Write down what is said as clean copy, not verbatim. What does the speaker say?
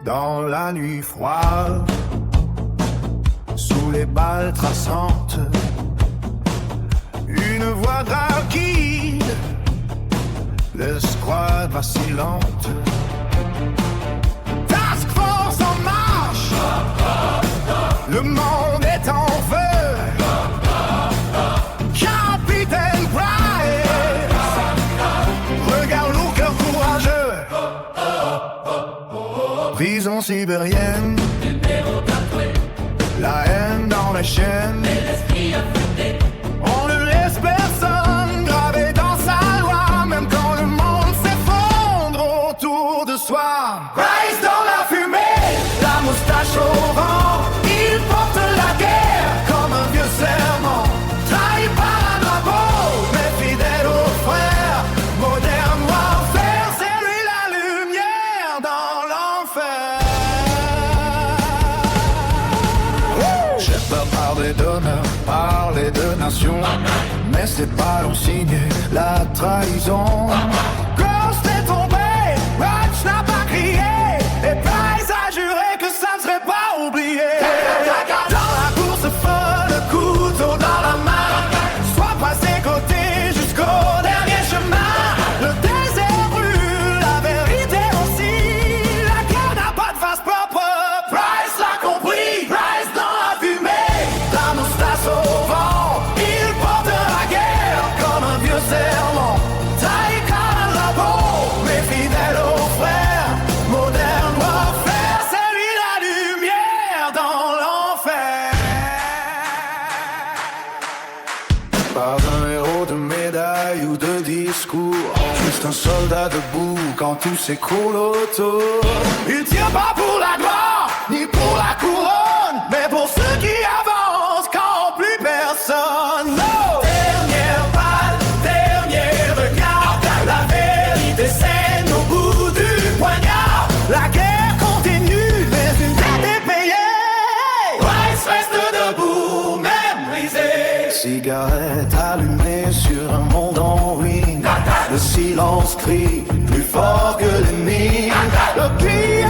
dans la nuit froide, sous les balles traçantes, une voix grave guide l'escouade vacillante. Task Force en marche, le monde est en feu. Capitaine Price, regarde l'eau, cœur courageux. Prison sibérienne, la haine dans les chaînes, on ne laisse personne gravé dans sa loi, même quand le monde s'effondre autour de soi. Price dans la fumée, la moustache au vent, il porte la guerre comme un vieux serment. Trahi par un drapeau, mais fidèle aux frères. Modern warfare, c'est lui la lumière dans l'enfer. Shepard par des donneurs, par les deux nations, mais c'est pas l'on signé la trahison. Ghost est tombé, Roach n'a pas crié, et Price a juré que ça ne serait pas oublié. Dans la course folle, le couteau dans la main, sois pas ses côtés jusqu'au dernier chemin. Le désert brûle, la vérité aussi, la guerre n'a pas de face propre. Price l'a compris, Price dans la fumée, la moustache au vent, il porte la guerre comme un vieux serment. Taille comme un drapeau, mais fidèle aux frères. Modern warfare, c'est lui la lumière dans l'enfer. Pas un héros de médaille ou de discours, juste un soldat debout quand tout s'écroule autour. Il tire pas pour la gloire, ni pour la couronne, mais pour ceux qui avancent quand plus personne. No! Dernière balle, dernier regard, la vérité scène au bout du poignard. La guerre continue, mais une dette est payée. Price reste debout, même brisé. Cigarette allumée sur un monde en ruine. Le silence crie plus fort que l'ennemi. Le pire